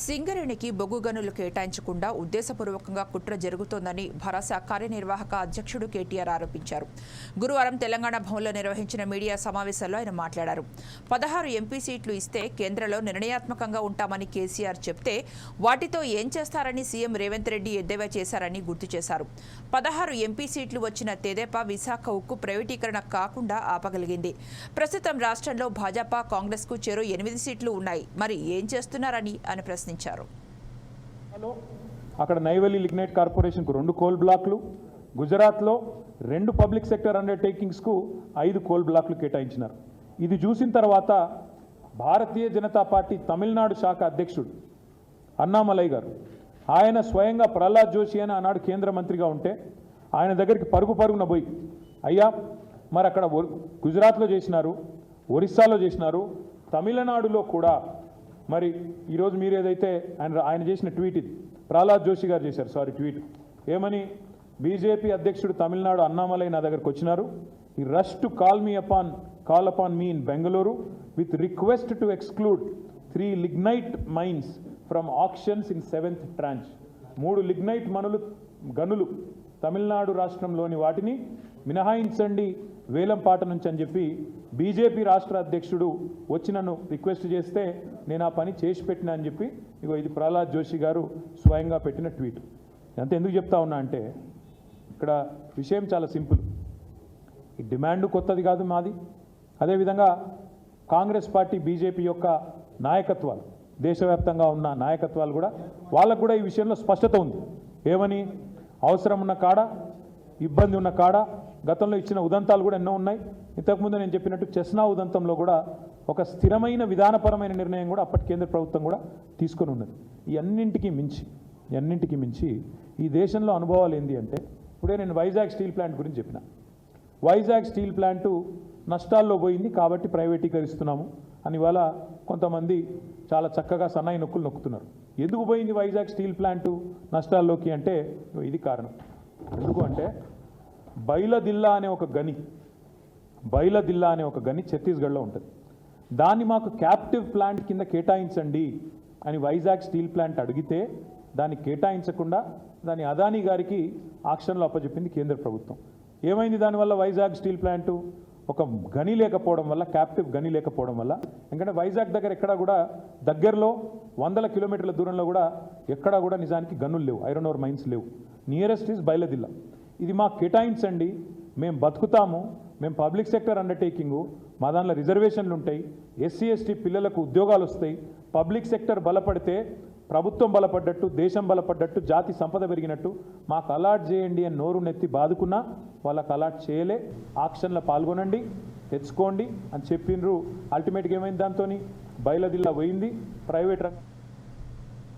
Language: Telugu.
సింగరేణికి బొగ్గు గనులు కేటాయించకుండా ఉద్దేశపూర్వకంగా కుట్ర జరుగుతోందని భరోసా కార్యనిర్వాహక అధ్యక్షుడు కేటీఆర్ ఆరోపించారు. గురువారం తెలంగాణ భవన్లో నిర్వహించిన మీడియా సమావేశంలో ఆయన మాట్లాడారు. 16 ఎంపీ సీట్లు ఇస్తే కేంద్రంలో నిర్ణయాత్మకంగా ఉంటామని కేసీఆర్ చెప్తే వాటితో ఏం చేస్తారని సీఎం రేవంత్ రెడ్డి ఎద్దేవా చేశారని గుర్తు చేశారు. 16 ఎంపీ సీట్లు వచ్చిన తెదేపా విశాఖ ఉక్కు ప్రైవేటీకరణ కాకుండా ఆపగలిగింది. ప్రస్తుతం రాష్ట్రంలో భాజపా కాంగ్రెస్కు చెరో 8 సీట్లు ఉన్నాయి. మరి ఏం చేస్తున్నారని ఆయన ప్రశ్నించారు. అక్కడ నైవలి లిగ్నైట్ కార్పొరేషన్కు 2 కోల్ బ్లాక్లు, గుజరాత్లో 2 పబ్లిక్ సెక్టర్ అండర్టేకింగ్స్కు 5 కోల్ బ్లాక్లు కేటాయించినారు. ఇది చూసిన తర్వాత భారతీయ జనతా పార్టీ తమిళనాడు శాఖ అధ్యక్షుడు అన్నామలై గారు ఆయన స్వయంగా ప్రహ్లాద్ జోషి అని ఆనాడు కేంద్ర మంత్రిగా ఉంటే ఆయన దగ్గరికి పరుగున పోయి, అయ్యా మరి అక్కడ గుజరాత్లో చేసినారు, ఒరిస్సాలో చేసినారు, తమిళనాడులో కూడా మరి ఈరోజు మీరు ఏదైతే ఆయన చేసిన ట్వీట్, ఇది ప్రహ్లాద్ జోషి గారు చేశారు ట్వీట్ ఏమని, బీజేపీ అధ్యక్షుడు తమిళనాడు అన్నామలై నా దగ్గరకు వచ్చినారు. ఈ rush to call upon me in Bengaluru with request to exclude 3 lignite mines from actions in 7th tranche. 3 lignite గనులు తమిళనాడు రాష్ట్రంలోని వాటిని మినహాయించండి వేలంపాట నుంచి అని చెప్పి బీజేపీ రాష్ట్ర అధ్యక్షుడు వచ్చి నన్ను రిక్వెస్ట్ చేస్తే నేను ఆ పని చేసి పెట్టినా అని చెప్పి ఇది ప్రహ్లాద్ జోషి గారు స్వయంగా పెట్టిన ట్వీట్. అంత ఎందుకు చెప్తా ఉన్నా అంటే ఇక్కడ విషయం చాలా సింపుల్. ఈ డిమాండ్ కొత్తది కాదు మాది. అదేవిధంగా కాంగ్రెస్ పార్టీ బీజేపీ యొక్క నాయకత్వాలు, దేశవ్యాప్తంగా ఉన్న నాయకత్వాలు కూడా వాళ్ళకు కూడా ఈ విషయంలో స్పష్టత ఉంది. ఏమని, అవసరం ఉన్న కాడ, ఇబ్బంది ఉన్న కాడ గతంలో ఇచ్చిన ఉదంతాలు కూడా ఎన్నో ఉన్నాయి. ఇంతకుముందు నేను చెప్పినట్టు చెస్నా ఉదంతంలో కూడా ఒక స్థిరమైన విధానపరమైన నిర్ణయం కూడా అప్పటి కేంద్ర ప్రభుత్వం కూడా తీసుకొని ఉన్నది. ఈ అన్నింటికీ మించి ఈ దేశంలో అనుభవాలు ఏంటి అంటే, ఇప్పుడే నేను వైజాగ్ స్టీల్ ప్లాంట్ గురించి చెప్పిన. వైజాగ్ స్టీల్ ప్లాంటు నష్టాల్లో పోయింది కాబట్టి ప్రైవేటీకరిస్తున్నాము అని ఇవాళ కొంతమంది చాలా చక్కగా సన్నాయి నొక్కులు నొక్కుతున్నారు. ఎందుకు పోయింది వైజాగ్ స్టీల్ ప్లాంటు నష్టాల్లోకి అంటే ఇది కారణం. ఎందుకు అంటే బైలదిల్లా అనే ఒక గని ఛత్తీస్గఢ్లో ఉంటుంది. దాన్ని మాకు క్యాప్టివ్ ప్లాంట్ కింద కేటాయించండి అని వైజాగ్ స్టీల్ ప్లాంట్ అడిగితే దాన్ని కేటాయించకుండా దాన్ని అదానీ గారికి ఆక్షన్లో అప్పచెప్పింది కేంద్ర ప్రభుత్వం. ఏమైంది దానివల్ల? వైజాగ్ స్టీల్ ప్లాంటు ఒక గని లేకపోవడం వల్ల, క్యాప్టివ్ గని లేకపోవడం వల్ల, ఎందుకంటే వైజాగ్ దగ్గర ఎక్కడా కూడా దగ్గరలో 100 కిలోమీటర్ల దూరంలో కూడా ఎక్కడా కూడా నిజానికి గనులు లేవు, ఐరన్ ఓర్ మైన్స్ లేవు. Nearest is Bailadila. ఇది మాకు కేటాయించండి, మేము బతుకుతాము, మేము పబ్లిక్ సెక్టర్ అండర్టేకింగు, మా దానిలో రిజర్వేషన్లు ఉంటాయి, ఎస్సీ ఎస్టీ పిల్లలకు ఉద్యోగాలు వస్తాయి, పబ్లిక్ సెక్టర్ బలపడితే ప్రభుత్వం బలపడ్డట్టు, దేశం బలపడ్డట్టు, జాతి సంపద పెరిగినట్టు మాకు అలాట్ చేయండి అని నోరు నెత్తి బాదుకున్నా వాళ్ళకు అలాట్ చేయలే. ఆక్షన్లో పాల్గొనండి, తెచ్చుకోండి అని చెప్పిండ్రు. అల్టిమేట్గా ఏమైంది? దాంతో బయలుదిల్లా పోయింది, ప్రైవేట్ రంగం